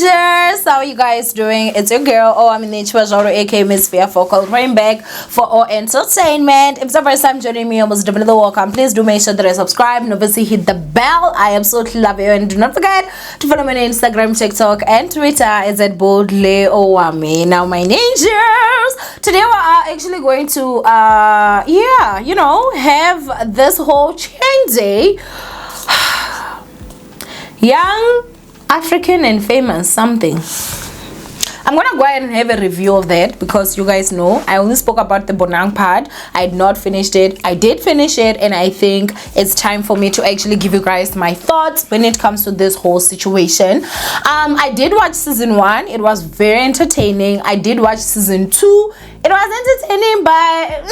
Rangers, how are you guys doing? It's your girl Owamie, aka Miss Fear Focal, bring back for all entertainment. If it's the first time joining me, almost definitely welcome. Please do make sure that I subscribe and obviously hit the bell. I absolutely love you, and do not forget to follow me on Instagram, TikTok, and Twitter. It's at boldly Owamie. Now, my Rangers, today we are actually going to have this whole change day. Young African and famous something. I'm gonna go ahead and have a review of that because you guys know I only spoke about the Bonang part. I had not finished it. I did finish it, and I think it's time for me to actually give you guys my thoughts when it comes to this whole situation. I did watch season 1. It was very entertaining. I did watch season 2. It was entertaining, but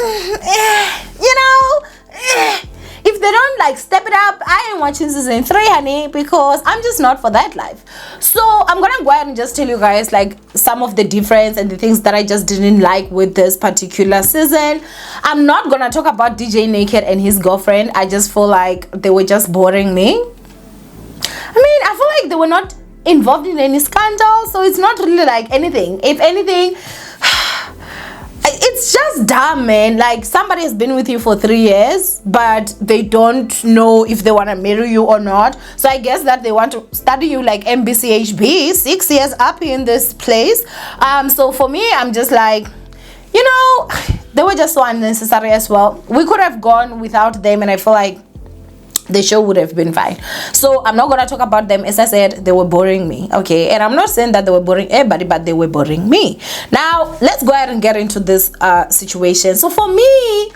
if they don't like step it up, I ain't watching season 3, honey, because I'm just not for that life. So I'm gonna go ahead and just tell you guys like some of the difference and the things that I just didn't like with this particular season. I'm not gonna talk about DJ Naked and his girlfriend. I just feel like they were just boring me. I mean, I feel like they were not involved in any scandal, so it's not really like anything. If anything, it's just dumb, man. Like, somebody has been with you for 3 years, but they don't know if they want to marry you or not. So I guess that they want to study you like MBCHB, 6 years up in this place. So for me, I'm just like, they were just so unnecessary as well. We could have gone without them, and I feel like the show would have been fine. So I'm not gonna talk about them. As I said, they were boring me, okay? And I'm not saying that they were boring everybody, but they were boring me. Now let's go ahead and get into this situation. So for me,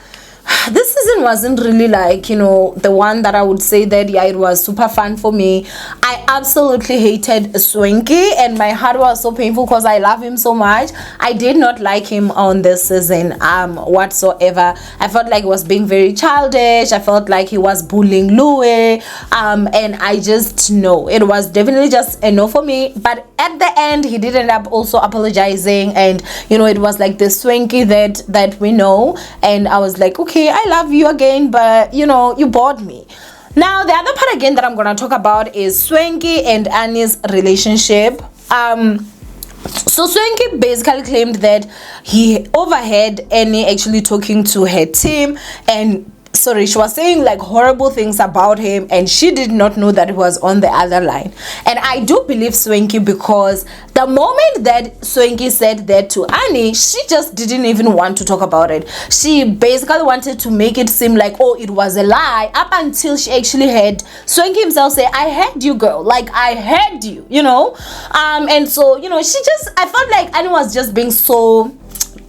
this season wasn't really like, the one that I would say that it was super fun for me. I absolutely hated Swanky, and my heart was so painful because I love him so much. I did not like him on this season whatsoever. I felt like he was being very childish. I felt like he was bullying Louis, and I just know it was definitely just a no for me. But at the end, he did end up also apologizing, and it was like the Swanky that we know, and I was like, okay, I love you again, but you bored me. Now the other part again that I'm gonna talk about is Swanky and Annie's relationship. So Swanky basically claimed that he overheard Annie actually talking to her team, and she was saying like horrible things about him, and she did not know that he was on the other line. And I do believe Swanky, because the moment that Swanky said that to Annie, she just didn't even want to talk about it. She basically wanted to make it seem like, oh, it was a lie, up until she actually heard Swanky himself say, I heard you, girl, like I heard you, and so I felt like Annie was just being so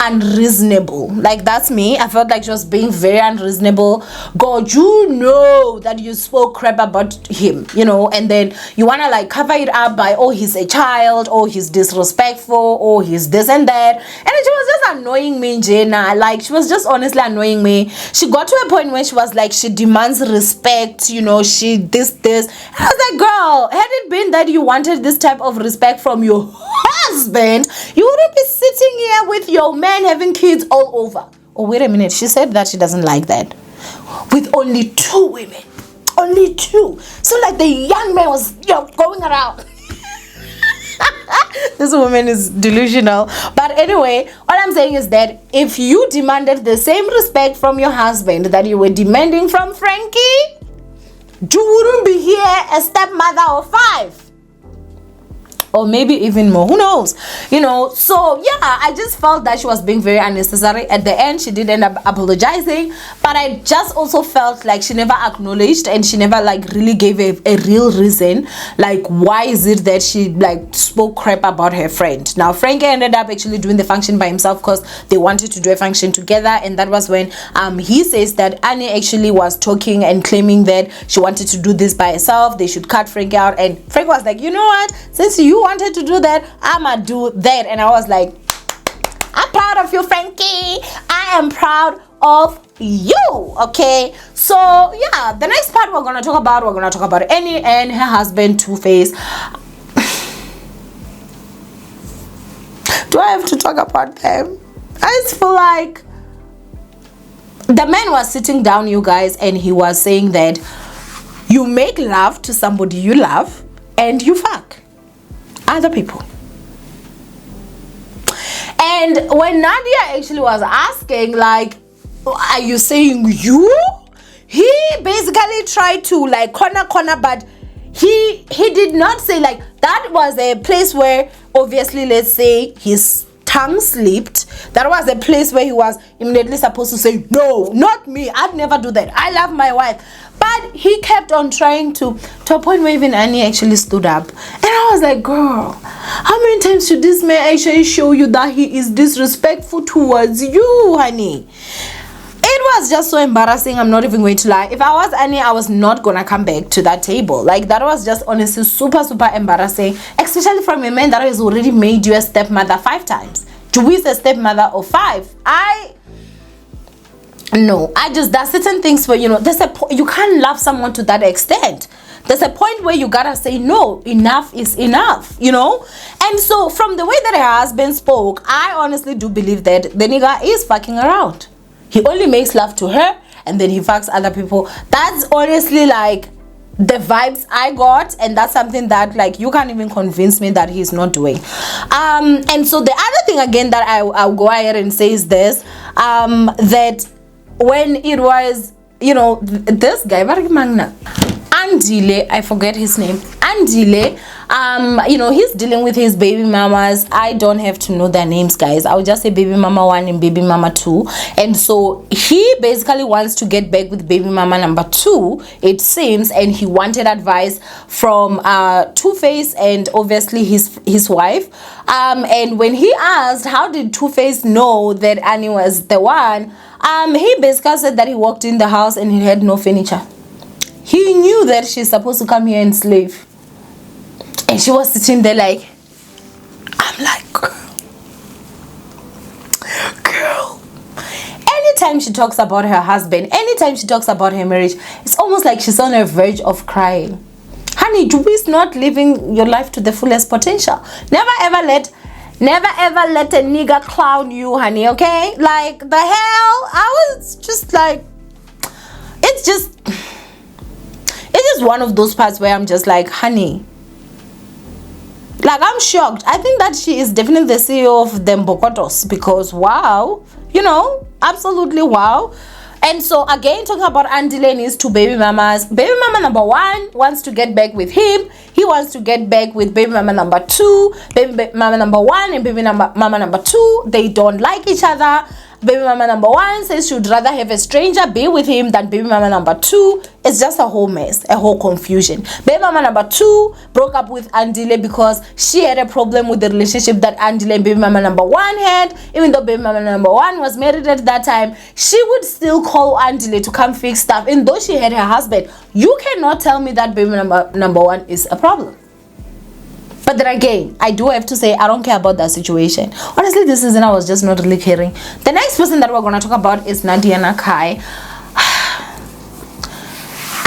unreasonable. Like, that's me. I felt like she was being very unreasonable. God, you know that you spoke crap about him, and then you want to like cover it up by, oh, he's a child, oh, he's disrespectful, oh, he's this and that. And she was just annoying me, Jenna. Like, she was just honestly annoying me. She got to a point where she was like, she demands respect, she this. And I was like, girl, had it been that you wanted this type of respect from your husband, you wouldn't be sitting here with your man having kids all over. Oh, wait a minute, she said that she doesn't like that with only 2 women, only 2. So like the young man was going around. This woman is delusional. But anyway, all I'm saying is that if you demanded the same respect from your husband that you were demanding from Frankie, you wouldn't be here a stepmother of 5. Or maybe even more, who knows, so yeah, I just felt that she was being very unnecessary. At the end, she did end up apologizing, but I just also felt like she never acknowledged, and she never like really gave a real reason, like why is it that she like spoke crap about her friend. Now Frankie ended up actually doing the function by himself because they wanted to do a function together, and that was when he says that Annie actually was talking and claiming that she wanted to do this by herself, they should cut Frankie out, and Frankie was like, you know what, since you wanted to do that, I'ma do that. And I was like, I'm proud of you, Frankie. I am proud of you. Okay, so yeah, the next part we're gonna talk about Annie and her husband Tuface. Do I have to talk about them? I just feel like the man was sitting down, you guys, and he was saying that you make love to somebody you love and you fuck. other people. And when Nadia actually was asking, like, are you saying you? He basically tried to like corner, but he did not say, like, that was a place where obviously, let's say, his tongue slipped. That was a place where he was immediately supposed to say, no, not me, I'd never do that, I love my wife. But he kept on trying to a point where even Annie actually stood up. And I was like, girl, how many times should this man actually show you that he is disrespectful towards you, honey? It was just so embarrassing, I'm not even going to lie. If I was Annie, I was not gonna come back to that table. Like, that was just honestly super embarrassing, especially from a man that has already made you a stepmother 5 times. Juice a stepmother of 5. There's certain things where, you know, you can't love someone to that extent. There's a point where you gotta say, no, enough is enough, you know. And so from the way that her husband spoke, I honestly do believe that the nigga is fucking around. He only makes love to her and then he fucks other people. That's honestly like the vibes I got, and that's something that, like, you can't even convince me that he's not doing. And so the other thing again that I'll go ahead and say is this, that when it was, you know, this guy, Andile, I forget his name, Andile, you know, he's dealing with his baby mamas. I don't have to know their names, guys. I'll just say baby mama 1 and baby mama 2. And so he basically wants to get back with baby mama number 2, it seems, and he wanted advice from Tuface and obviously his wife. And when he asked how did Tuface know that Annie was the one, he basically said that he walked in the house and he had no furniture. He knew that she's supposed to come here and slave. And she was sitting there like, I'm like, girl. Anytime she talks about her husband, anytime she talks about her marriage, it's almost like she's on the verge of crying. Honey, you is not living your life to the fullest potential. Never ever let a nigga clown you, honey, okay? Like, the hell? I was just like, it is one of those parts where I'm just like, honey, like, I'm shocked. I think that she is definitely the CEO of them Bokotos, because wow, you know, absolutely wow. And so again, talking about Andile and his 2 baby mamas, baby mama number 1 wants to get back with him. He wants to get back with baby mama number 2. Baby mama number 1 and baby mama number 2, they don't like each other. Baby mama number 1 says she would rather have a stranger be with him than baby mama number 2. It's just a whole mess, a whole confusion. Baby mama number 2 broke up with Andile because she had a problem with the relationship that Andile and baby mama number 1 had. Even though baby mama number 1 was married at that time, she would still call Andile to come fix stuff. And though she had her husband, you cannot tell me that baby number 1 is a problem. But then again, I do have to say, I don't care about that situation. Honestly, this season I was just not really caring. The next person that we're going to talk about is Nadia and Kai.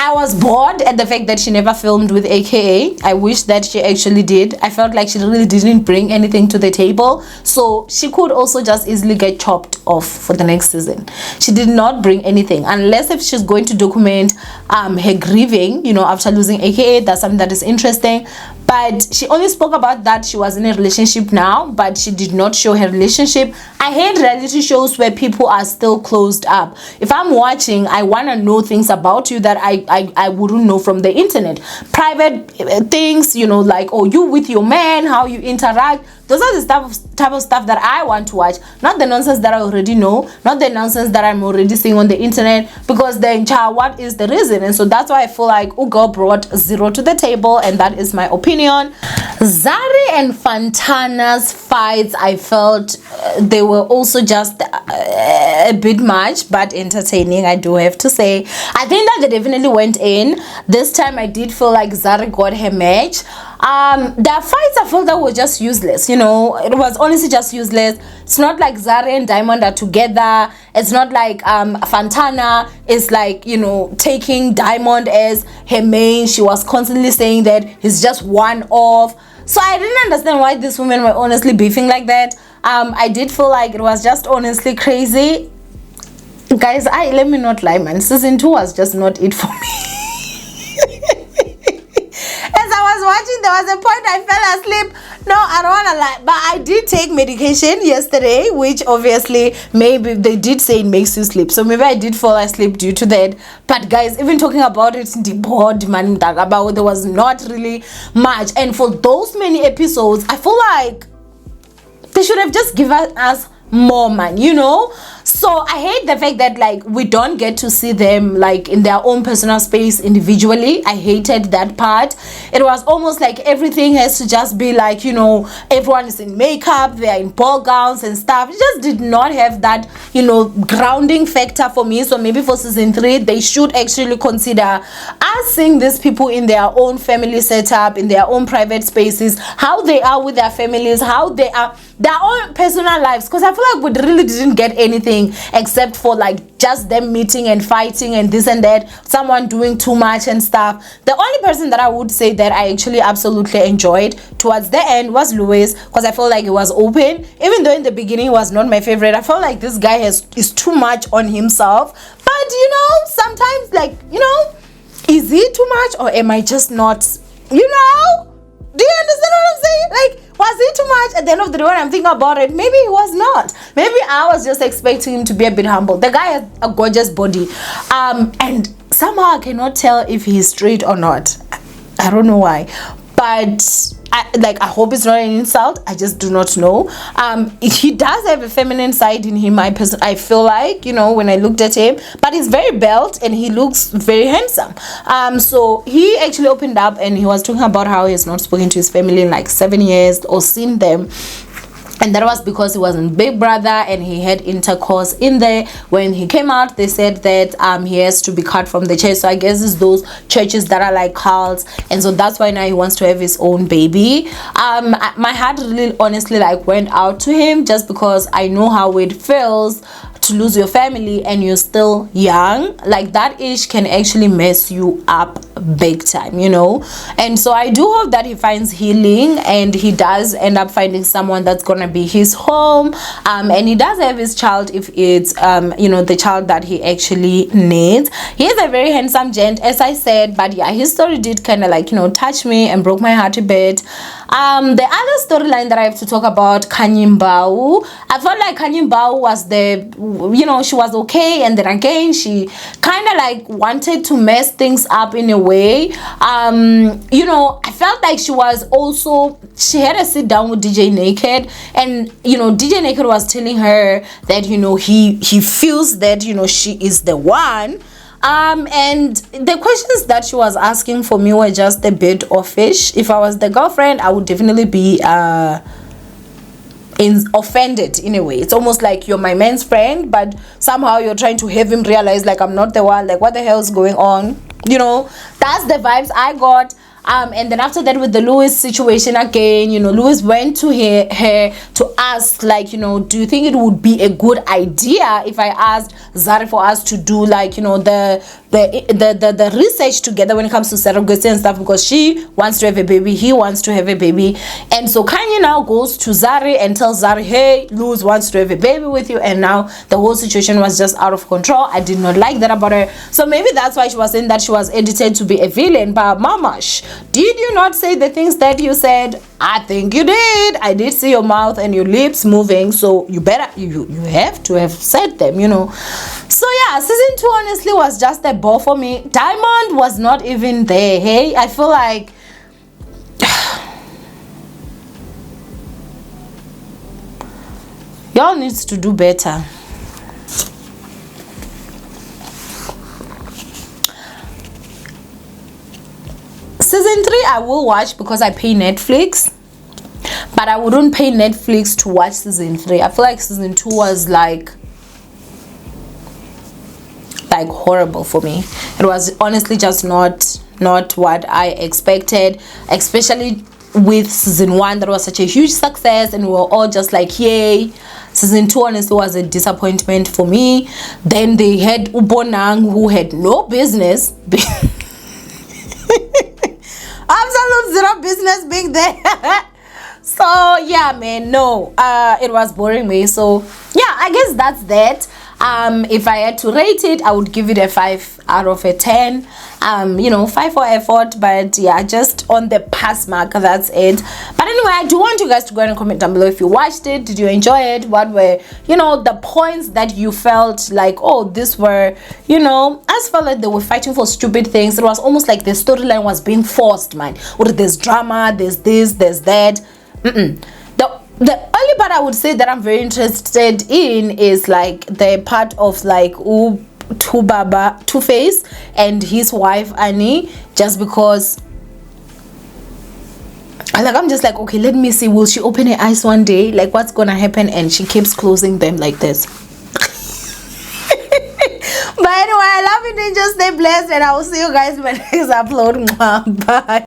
I was bored at the fact that she never filmed with AKA. I wish that she actually did. I felt like she really didn't bring anything to the table. So she could also just easily get chopped off for the next season. She did not bring anything. Unless if she's going to document her grieving, you know, after losing AKA. That's something that is interesting. But she only spoke about that she was in a relationship now, but she did not show her relationship. I hate reality shows where people are still closed up. If I'm watching, I want to know things about you that I wouldn't know from the internet. Private things, you know, like, oh, you with your man, how you interact. Those are the type of stuff that I want to watch. Not the nonsense that I already know. Not the nonsense that I'm already seeing on the internet. Because then, child, what is the reason? And so that's why I feel like Ugo brought 0 to the table. And that is my opinion. Zari and Fantana's fights, I felt they were also just a bit much, but entertaining, I do have to say. I think that they definitely went in. This time I did feel like Zari got her match. Their fights, I felt that were just useless, you know. It was honestly just useless. It's not like Zari and Diamond are together. It's not like Fantana is like, you know, taking Diamond as her main. She was constantly saying that he's just one off. So I didn't understand why these women were honestly beefing like that. I did feel like it was just honestly crazy. Guys, let me not lie, man. Season 2 was just not it for me. As I was watching there was a point I fell asleep. No, I don't want to lie, but I did take medication yesterday, which obviously maybe they did say it makes you sleep, so maybe I did fall asleep due to that. But guys, even talking about it, the board man about, there was not really much, and for those many episodes, I feel like they should have just given us more, man, you know. So I hate the fact that like we don't get to see them like in their own personal space individually. I hated that part. It was almost like everything has to just be like, you know, everyone is in makeup, they are in ball gowns and stuff. It just did not have that, you know, grounding factor for me. So maybe for season 3 they should actually consider us seeing these people in their own family setup, in their own private spaces, how they are with their families, how they are their own personal lives, because I feel like we really didn't get anything except for like just them meeting and fighting and this and that, someone doing too much and stuff. The only person that I would say that I actually absolutely enjoyed towards the end was Louis, because I felt like it was open, even though in the beginning it was not my favorite. I felt like this guy is too much on himself, but you know, sometimes like, you know, is he too much or am I just not, you know? Do you understand what I'm saying? Like, was he too much? At the end of the day, when I'm thinking about it, maybe he was not. Maybe I was just expecting him to be a bit humble. The guy has a gorgeous body. And somehow I cannot tell if he's straight or not. I don't know why. But I hope it's not an insult. I just do not know. He does have a feminine side in him. I feel like, you know, when I looked at him, but he's very built and he looks very handsome. So he actually opened up and he was talking about how he has not spoken to his family in like 7 years or seen them. And that was because he was in Big Brother and he had intercourse in there. When he came out, they said that he has to be cut from the church. So I guess it's those churches that are like cults, and so that's why now he wants to have his own baby. My heart really honestly like went out to him, just because I know how it feels to lose your family and you're still young. Like that age can actually mess you up big time, you know. And so I do hope that he finds healing and he does end up finding someone that's gonna be his home, and he does have his child if it's you know, the child that he actually needs. He is a very handsome gent, as I said, but yeah, his story did kind of like, you know, touch me and broke my heart a bit. The other storyline that I have to talk about, Kanyimbau, I felt like Kanyimbau was the, you know, she was okay, and then again she kind of like wanted to mess things up in a way. You know, I felt like she had a sit down with DJ Naked, and you know, DJ Naked was telling her that, you know, he feels that, you know, she is the one. And the questions that she was asking for me were just a bit offish. If I was the girlfriend, I would definitely be offended in a way. It's almost like you're my man's friend, but somehow you're trying to have him realize like I'm not the one. Like, what the hell is going on? You know, that's the vibes I got. And then after that, with the Louis situation again, you know, Louis went to her to ask, like, you know, do you think it would be a good idea if I asked Zari for us to do, like, you know, the research together when it comes to surrogacy and stuff, because she wants to have a baby, he wants to have a baby. And so Kanye now goes to Zari and tells Zari, hey, Louis wants to have a baby with you, and now the whole situation was just out of control. I did not like that about her. So maybe that's why she was saying that she was edited to be a villain. But mamash, did you not say the things that you said? I think you did. I did see your mouth and your lips moving, so you have to have said them, you know. So yeah, season 2 honestly was just a bore for me. Diamond was not even there. Hey, I feel like y'all needs to do better. Season 3 I will watch because I pay Netflix, but I wouldn't pay Netflix to watch season 3. I feel like season 2 was like horrible for me. It was honestly just not what I expected, especially with season 1 that was such a huge success and we were all just like, yay. Season 2 honestly was a disappointment for me. Then they had Ubonang, who had no business absolute zero business being there. So yeah, man, no, it was boring me. So yeah, I guess that's that. If I had to rate it, I would give it a 5 out of a 10. 5 for effort, but yeah, just on the pass mark, that's it. But anyway, I do want you guys to go and comment down below if you watched it. Did you enjoy it? What were the points that you felt like, oh, this were, I felt like they were fighting for stupid things. It was almost like the storyline was being forced, man. Or there's drama, there's this, there's that. The only part I would say that I'm very interested in is like the part of like Tuface and his wife Annie, just because I'm just like, okay, let me see, will she open her eyes one day, like what's gonna happen, and she keeps closing them like this. But anyway, I love you, just stay blessed, and I will see you guys in my next upload. Bye.